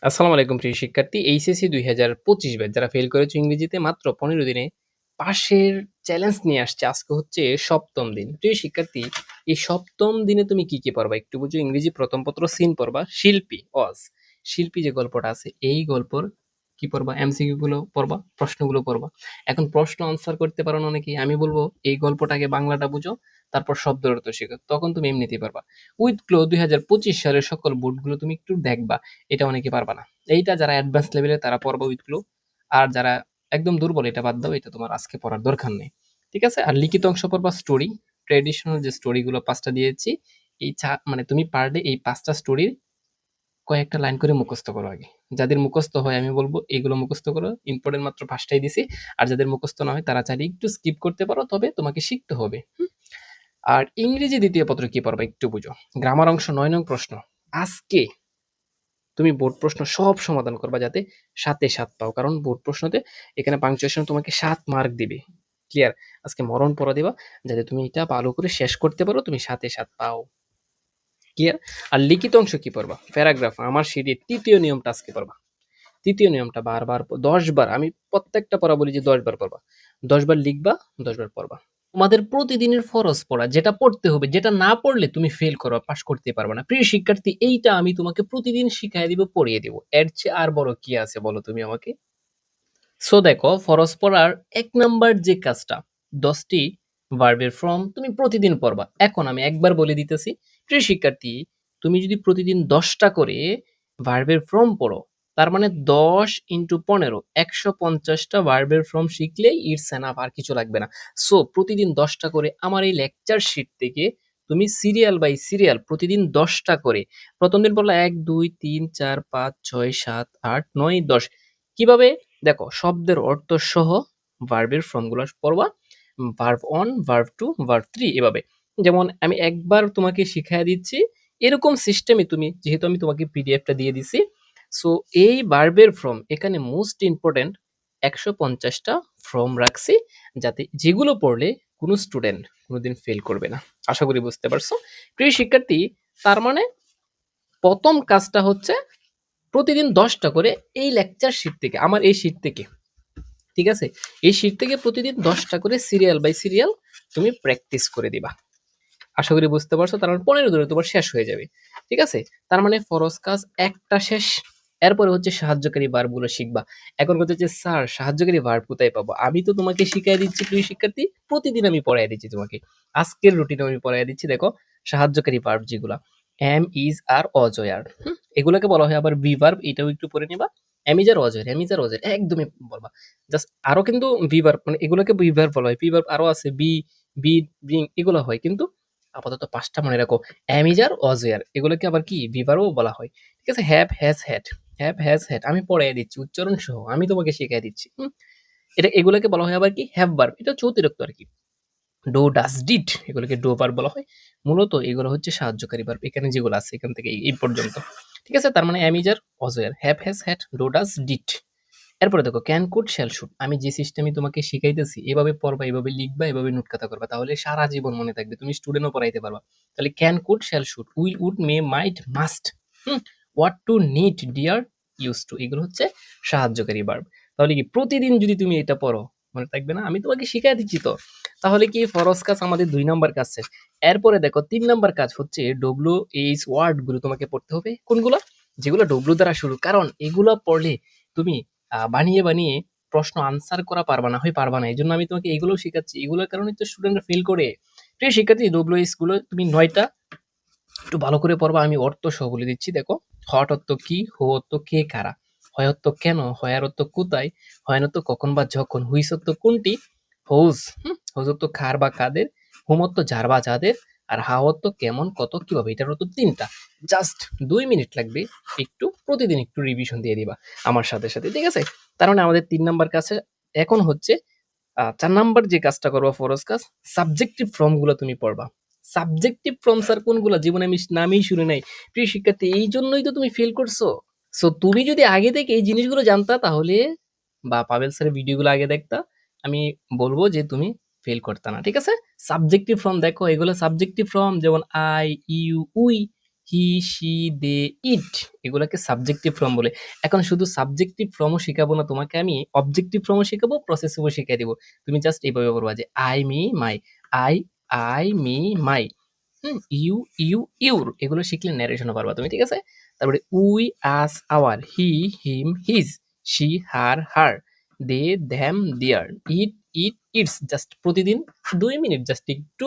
আসসালামু আলাইকুম প্রিয় শিক্ষার্থী। এইচএসসি ২০২৫ ব্যাচ যারা ফেল করেছো ইংরেজিতে মাত্র ১৫ দিনে পাশের চ্যালেঞ্জ নিয়ে আসছে। আজকে হচ্ছে ৭ম দিন। প্রিয় শিক্ষার্থী, এই ৭ম দিনে তুমি কি পড়বা? একটু বুঝো। ইংরেজি প্রথম পত্র সিন পড়বা, শিল্পী অজ। শিল্পী যে গল্পটা আছে এই গল্পর কি পড়বা? এমসিকিউ গুলো পড়বা, প্রশ্নগুলো পড়বা। এখন প্রশ্ন আনসার করতে পারো না অনেকেই। আমি বলব এই গল্পটাকে বাংলাটা বুঝো, তারপর শব্দের অর্থ শেখো। তখন তুমি এমনিতেই পারবা। উইথ ক্লো ২০২৫ সালের সকল বোর্ডগুলো তুমি একটু দেখবা। এটা অনেকে পারবা না। এইটা যারা অ্যাডভান্স লেভেলে তারা পড়বা উইথগুলো। আর যারা একদম দুর্বল এটা বাদ দাও, এটা তোমার আজকে পড়ার দরকার নেই। ঠিক আছে? আর লিখিত অংশ পড়বা স্টোরি। ট্র্যাডিশনাল যে স্টোরিগুলো ৫টা দিয়েছি, এই মানে তুমি পার ডে এই ৫টা স্টোরির কয়েকটা লাইন করে মুখস্থ করো আগে। যাদের মুখস্থ হয় আমি বলব এগুলো মুখস্থ করো। ইম্পোর্টেন্ট মাত্র ৫টাই দিছি। আর যাদের মুখস্থ না হয় তারা চাইলে একটু স্কিপ করতে পারো। তবে তোমাকে শিখতে হবে। আর ইংরেজি ২য় পত্র কি পড়বা একটু বুঝো। গ্রামার অংশ ৯ নং প্রশ্ন। আজকে তুমি বোর্ড প্রশ্ন সব সমাধান করবা যাতে ৭ এ ৭ পাও। কারণ বোর্ড প্রশ্নতে এখানে পাংচুয়েশন তোমাকে ৭ মার্ক দিবে। ক্লিয়ার? আজকে মরণ পড়া দিবা যাতে তুমি এটা ভালো করে শেষ করতে পারো, তুমি ৭ এ ৭ পাও। ক্লিয়ার? আর লিখিত অংশ কি পড়বা? প্যারাগ্রাফ আমার সিঁড়ির ৩য় নিয়মটা আজকে পড়বা। ৩য় নিয়মটা বারবার ১০ বার, আমি প্রত্যেকটা পড়া বলি যে ১০ বার পড়বা। ১০ বার লিখবা, ১০ বার পড়বা। তোমাদের প্রতিদিনের ফরজ পড়া, যেটা পড়তে হবে, যেটা না পড়লে তুমি ফেল করবা, পাস করতে পারবে না। প্রিয় শিক্ষার্থী, এইটা আমি তোমাকে প্রতিদিন শিখাইয়া দিব, পড়িয়ে দিব। এর চেয়ে আর বড় কি আছে বলো তুমি আমাকে? সো দেখো, ফরজ পড়ার ১ নাম্বার যে কাজটা, ১০ টি ভার্বের ফর্ম তুমি প্রতিদিন পড়বা। এখন আমি একবার বলে দিতেছি, প্রিয় শিক্ষার্থী, তুমি যদি প্রতিদিন ১০ টা করে ভার্বের ফর্ম পড়ো, তার মানে ১০ ইন্টু ১৫ ১৫০ টা ভার্বের ফর্ম শিখলেই ইটস এনাফ, আর কিছু লাগবে না। সো প্রতিদিন ১০ টা করে আমার এই লেকচার শিট থেকে তুমি সিরিয়াল বাই সিরিয়াল প্রতিদিন ১০ টা করে, প্রথম দিন পড়লা ১, ২, ৩, ৪, ৫, ৬, ৭, ৮, ৯, ১০। কিভাবে? দেখো, শব্দের অর্থ সহ ভার্বের ফর্মগুলো পড়বা। ভার্ব 1, ভার্ব 2, ভার্ব 3 এভাবে। যেমন আমি একবার তোমাকে শিখাইয়া দিচ্ছি। এরকম সিস্টেমে তুমি, যেহেতু আমি তোমাকে পিডিএফটা দিয়ে দিছি, সো এই ভার্বের ফর্ম এখানে মোস্ট ইম্পোর্টেন্ট ১৫০ টা ফর্ম রাখছি, যাতে যেগুলো পড়লে কোনো স্টুডেন্ট কোনোদিন ফেল করবে না। আশা করি বুঝতে পারছো। প্রিয় শিক্ষার্থী, তার মানে প্রথম কাজটা হচ্ছে প্রতিদিন ১০ টা করে এই লেকচার শিট থেকে, আমার এই শিট থেকে, ঠিক আছে? এই শিট থেকে প্রতিদিন ১০ টা করে সিরিয়াল বাই সিরিয়াল তুমি প্র্যাকটিস করে দিবা। আশা করি বুঝতে পারছো। তার মানে ১৫ দিনে তোমার শেষ হয়ে যাবে। ঠিক আছে? তার মানে ফরজ কাজ একটা শেষ। এরপরে হচ্ছে সাহায্যকারী ভার্ব গুলো শিখবা। এখন কথা হচ্ছে, স্যার সাহায্যকারী ভার্ব কোথায় পাবো? আমি তো তোমাকে শিখাই দিচ্ছি প্রিয় শিক্ষার্থী, প্রতিদিন আমি পড়ায় দিচ্ছি তোমাকে। আজকের রুটিনে আমি পড়ায় দিচ্ছি। দেখো, সাহায্যকারী ভার্ব যেগুলা এম, ইজ, আর, অজ, আর, এগুলোকে বলা হয় আবার বি ভার্ব। এটাও একটু পড়ে নিবা। M is R Aja R, M is আর অজ আর একদমই বলবা। জাস্ট আরো কিন্তু বি ভার্ব, মানে এগুলোকে বি ভার্ব বলা হয়। বি ভার্ব আরো আছে, বি, বি, বিং, এগুলো হয়। কিন্তু আপাতত ৫টা মনে রাখো। অ্যামিজার, অজেয়ার এগুলোকে আবার কি বিভারও বলা হয়। ঠিক আছে? Have, has, had, have, has, had আমি পড়াইয়া দিচ্ছি উচ্চারণ সহ, আমি তোমাকে শিখাই দিচ্ছি। এটা এগুলোকে বলা হয় আবার কি হ্যাভ ভার্ব। এটা হচ্ছে অতিরিক্ত আর কি। ডো, ডাজ, ডিড এগুলোকে ডো ভার্ব বলা হয়। মূলত এগুলো হচ্ছে সাহায্যকারী ভার্ব। এখানে যেগুলো আছে এখান থেকে এই পর্যন্ত। ঠিক আছে? তার মানে am is are, was were, have, has, had, do, does, did. এরপরে দেখো, ক্যান, কুড, শ্যাল, শুড। আমি যে সিস্টেমে তোমাকে শিখাইতেছি এভাবে পড়বা, এভাবে লিখবা, এভাবে নোট খাতা করবা, তাহলে সারা জীবন মনে থাকবে। তুমি স্টুডেন্টও পড়াইতে পারবা। তাহলে can, could, shall, should, will, would, may, might, must, ought to, need, dare, used to এগুলো হচ্ছে সাহায্যকারী ভার্ব। তাহলে কি প্রতিদিন যদি তুমি এটা পড়ো, মনে থাকবে না? আমি তোমাকে শিখাই দিচ্ছি তো। তাহলে কি ফরজ কাজ আমাদের ২ নাম্বার কাজ শেষ। এরপরে দেখো ৩ নাম্বার কাজ হচ্ছে WH ওয়ার্ড গুলো তোমাকে পড়তে হবে। কোনগুলা? যেগুলো W দ্বারা শুরু। কারণ এগুলা পড়লে তুমি বানিয়ে, বানিয়ে প্রশ্ন আনসার করা পারবা না, হয় পারবা না। এজন্য আমি তোমাকে এগুলোও শিখাচ্ছি। এগুলোর কারণে তো স্টুডেন্টরা ফেল করে। প্রিয় শিক্ষার্থী, WH গুলো তুমি ৯ টা একটু ভালো করে পড়বা। আমি অর্থ সহ বলে দিচ্ছি। দেখো, হট অর্থ কি, হো অর্থ কে কারা, হয় অর্থ কেন, হয়ার অর্থ কোথায়, হয়ন অর্থ কখন বা যখন, হুইস অর্থ কোনটি, হোজ, হোজ অর্থ কার বা কাদের, হুম অর্থ যার বা যাদের, আর হাও অর্থ কেমন, কত, কিভাবে। এটার অর্থ ৩টা। জাস্ট ২ মিনিট লাগবে। একটু প্রতিদিন একটু রিভিশন দিয়ে দিবা আমার সাথে, সাথে। ঠিক আছে? তার মানে আমাদের ৩ নাম্বার কাছে এখন হচ্ছে ৪ নাম্বার যে কাজটা করবা ফরজ কাজ, সাবজেক্টিভ ফর্ম গুলো তুমি পড়বা। সাবজেক্টিভ ফর্ম স্যার কোনগুলা? জীবনে আমি নামই শুনি নাই। প্রিয় শিক্ষার্থী, এই জন্যই তো তুমি ফেল করছো। সো তুমি যদি আগে থেকে এই জিনিসগুলো জানতা, তাহলে বা পাবেল স্যারের ভিডিওগুলো আগে দেখতা, আমি বলবো যে তুমি ফেল করতা না। ঠিক আছে? সাবজেক্টিভ ফর্ম দেখো, এগুলো সাবজেক্টিভ ফর্ম, যেমন I, you, we, he, she, they, it এগুলাকে সাবজেক্টিভ ফর্ম বলে। এখন শুধু সাবজেক্টিভ ফর্মও শিখাবো না তোমাকে আমি, অবজেক্টিভ ফর্মও শিখাবো, প্রসেসিভও শিখাই দিব। তুমি জাস্ট এইভাবে বলবা যে I, me, my, I, me, my. You, your এগুলো শিখলে ন্যারেশনও পারবা তুমি, ঠিক আছে? তারপরে we, us, our, he, him, his, she, her, her, they, them, their, it's just প্রতিদিন 2 মিনিট জাস্ট একটু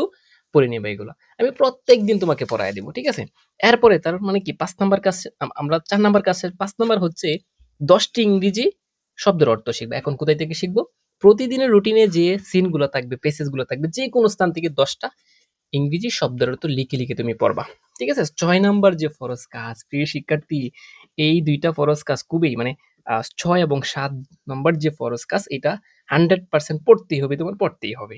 পড়ে নেবে এগুলো। আমি প্রত্যেকদিন তোমাকে পড়ায় দিব, ঠিক আছে? এরপরে তার মানে কি 5 নাম্বার কাজ, আমরা 4 নাম্বার কাজের 5 নাম্বার হচ্ছে 10টি ইংরেজি শব্দের অর্থ শিখবো। এখন কোথায় থেকে শিখবো? প্রতিদিনের রুটিনে যে সিনগুলো থাকবে, পেসেজগুলো থাকবে, যে কোনো স্থান থেকে 10টা ইংরেজি শব্দের অর্থ লিখে লিখে তুমি পড়বা, ঠিক আছে? 6 নাম্বার যে ফরজ কাজ, প্রিয় শিক্ষার্থী, এই 2টা ফরজ কাজ খুবই মানে 6 এবং 7 নাম্বার যে ফরজ কাজ, এটা 100% পড়তেই হবে, তোমার পড়তেই হবে।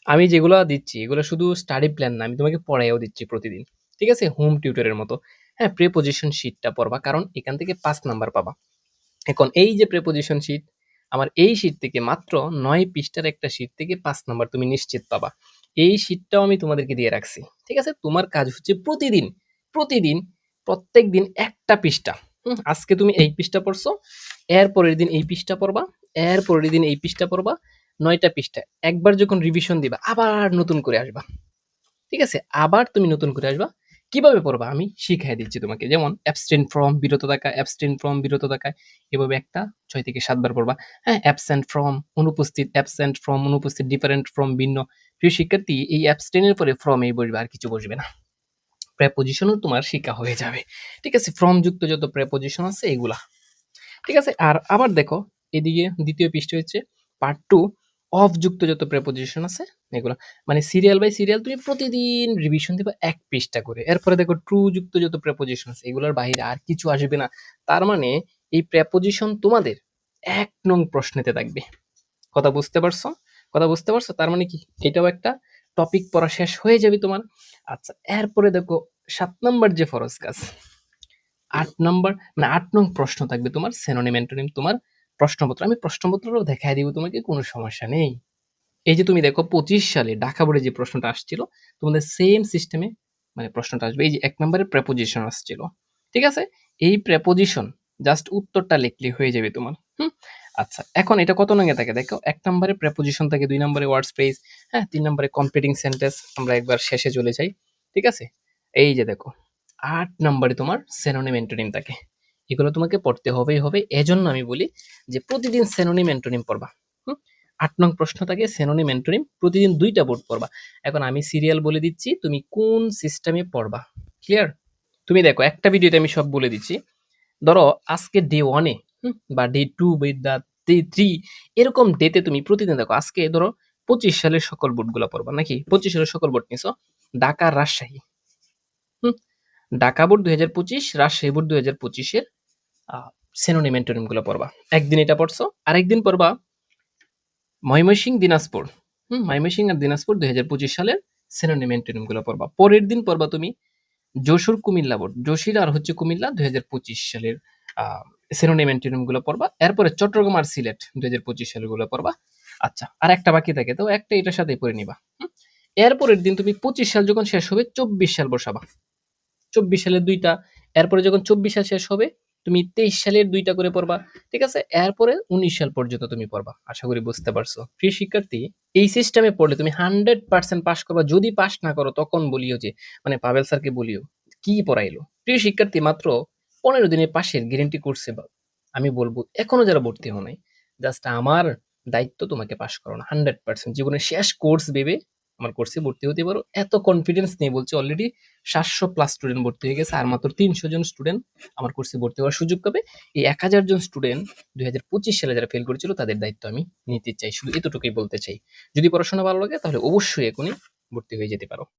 আমি যেগুলা দিচ্ছি এগুলো শুধু স্টাডি প্ল্যান না, আমি তোমাকে পড়াইও দিচ্ছি প্রতিদিন, ঠিক আছে? হোম টিউটরের মতো। হ্যাঁ, প্রিপোজিশন শিটটা পড়বা, কারণ এখান থেকে 5 নাম্বার পাবা। এখন এই যে প্রিপোজিশন শিট, আমার এই শিট থেকে মাত্র 9 পৃষ্ঠার একটা শিট থেকে 5 নাম্বার তুমি নিশ্চিত পাবা। এই শিটটাও আমি তোমাদেরকে দিয়ে রাখছি, ঠিক আছে? তোমার কাজ হচ্ছে প্রতিদিন প্রতিদিন প্রত্যেকদিন একটা পৃষ্ঠা, আজকে তুমি এই পৃষ্ঠা পড়ছো, এর পরের দিন এই পৃষ্ঠা পড়বা, এর পরের দিন এই পৃষ্ঠা পড়বা, 9টা পৃষ্ঠা। একবার যখন রিভিশন দিবা আবার নতুন করে আসবা, ঠিক আছে? আবার তুমি নতুন করে আসবা। কিভাবে পড়বা আমি শিখাই দিচ্ছি তোমাকে। যেমন অ্যাবস্টেইন ফ্রম, বিরত থাকা, অ্যাবস্টেইন ফ্রম, বিরত থাকা। এভাবে একটা 6 থেকে 7 বার পড়বা। হ্যাঁ, অ্যাবসেন্ট ফ্রম, অনুপস্থিত, অ্যাবসেন্ট ফ্রম, অনুপস্থিত, ডিফারেন্ট ফ্রম, ভিন্ন। প্রিয় শিক্ষার্থী, এই অ্যাবস্টেইন এর পরে ফ্রম এই বসবে, আর কিছু বসবে না। প্রেপোজিশনও তোমার শিখা হয়ে যাবে, ঠিক আছে? ফ্রম যুক্ত যত প্রেপোজিশন আছে এগুলা, ঠিক আছে? আর আবার দেখো এদিকে দ্বিতীয় পৃষ্ঠে হচ্ছে পার্ট 2, অফ যুক্ত যত প্রেপোজিশন আছে এগুলো, মানে সিরিয়াল বাই সিরিয়াল তুমি প্রতিদিন রিভিশন দিবা 1 পৃষ্ঠা করে। এরপরে দেখো ট্রু যুক্ত যত প্রেপোজিশন আছে এগুলোর বাইরে আর কিছু আসবে না। তার মানে এই প্রেপোজিশন তোমাদের 1 নং প্রশ্নেতে থাকবে। কথা বুঝতে পারছো? কথা বুঝতে পারছো? তার মানে কি এটাও একটা টপিক পড়া শেষ হয়ে যাবে তোমার। আচ্ছা, এরপরে দেখো 7 নাম্বার যে ফরজ কাজ, 8 নাম্বার মানে 8 নং প্রশ্ন থাকবে তোমার সিনোনিম অ্যান্টোনিম, তোমার প্রশ্নপত্র। আমি প্রশ্নপত্রটাও দেখায় দিব তোমাকে, কোনো সমস্যা নেই। এই যে তুমি দেখো 25 সালে ঢাকা বোর্ডে যে প্রশ্নটা আসছিল, তোমাদের সেম সিস্টেমে মানে প্রশ্নটা আসবে। এই যে 1 নম্বরে প্রেপোজিশন আসছিল, ঠিক আছে? এই প্রেপোজিশন জাস্ট উত্তরটা লিখলে হয়ে যাবে তোমার। আচ্ছা, এখন এটা কত নঙ্গে থাকে দেখো। 1 নম্বরে প্রেপোজিশন থাকে, 2 নম্বরে ওয়ার্ডস ফ্রেজ, হ্যাঁ, 3 নম্বরে কমপ্লিটিং সেন্টেন্স। আমরা একবার শেষে চলে যাই, ঠিক আছে? এই যে দেখো 8 নম্বরে তোমার সিনোনিম অ্যান্টোনিম থাকে। এগুলো তোমাকে পড়তে হবেই হবে। এজন্য আমি বলি যে প্রতিদিন সিনোনিম অ্যান্টোনিম পড়বা। হুম? 8 নং প্রশ্ন থাকে সিনোনিম অ্যান্টোনিম, প্রতিদিন 2টা বোর্ড পড়বা। এখন আমি সিরিয়াল বলে দিচ্ছি, তুমি কোন সিস্টেমে পড়বা। ক্লিয়ার? তুমি দেখো একটা ভিডিওতে আমি সব বলে দিচ্ছি। ধরো আজকে ডে 1 এ বা ডে 2 বা ডে 3 এরকম ডেতে তুমি প্রতিদিন দেখো। আজকে ধরো 25 সালের সকল বোর্ডগুলো পড়বা, নাকি 25 সালের সকল বোর্ড নিছো। ঢাকা, রাজশাহী, হুম? ঢাকা বোর্ড 2025, রাজশাহী বোর্ড 2025 এর সিনোনিম অ্যান্টোনিম গুলো পড়বা। একদিন এটা পড়ছো, আরেকদিন পড়বা ময়মনসিংহ, দিনাজপুর। ময়মনসিংহ আর দিনাজপুর 2025 সালের সিনোনিম অ্যান্টোনিম গুলো পড়বা। পরের দিন পড়বা তুমি যশোর, কুমিল্লা বোর্ড, যশোর আর হচ্ছে কুমিল্লা 2025 সালের সিনোনিম অ্যান্টোনিম গুলো পড়বা। এরপরে চট্টগ্রাম আর সিলেট 2025 সালের গুলো পড়বা। আচ্ছা, আর একটা বাকি থাকে, তো একটা এটার সাথে পড়ে নিবা। এরপরের দিন তুমি 25 সাল যখন শেষ হবে 24 সাল বসাবা। 24 সালের 2টা, এরপরে যখন 24 সাল শেষ হবে তুমি 23 সালের 2টা করে পড়বা, ঠিক আছে? এরপরে 19 সাল পর্যন্ত তুমি পড়বা। আশা করি বুঝতে পারছো। প্রিয় শিক্ষার্থী, এই সিস্টেমে পড়লে তুমি 100% পাস করবা। যদি পাস না করো তখন বলিও যে মানে পাবেল স্যারকে বলিও কি পড়াইলো। প্রিয় শিক্ষার্থী, মাত্র 15 দিনে পাশের গ্যারান্টি করছে বা আমি বলবো এখনো যারা ভর্তি হও নাই, জাস্ট আমার দায়িত্ব তোমাকে পাস করানো। 100% জীবনের শেষ কোর্স ভেবে আমার কোর্সে ভর্তি হতে পারো, এত কনফিডেন্স নিয়ে বলছি। অলরেডি 700 প্লাস স্টুডেন্ট ভর্তি হয়ে গেছে, আর মাত্র 300 জন স্টুডেন্ট আমার কোর্সে ভর্তি হওয়ার সুযোগ পাবে। এই 1000 জন স্টুডেন্ট 2025 সালে যারা ফেল করেছিল তাদের দায়িত্ব আমি নিতে চাই। শুধু এতটুকুই বলতে চাই। যদি পড়াশোনা ভালো লাগে তাহলে অবশ্যই এখনই ভর্তি হয়ে যেতে পারো।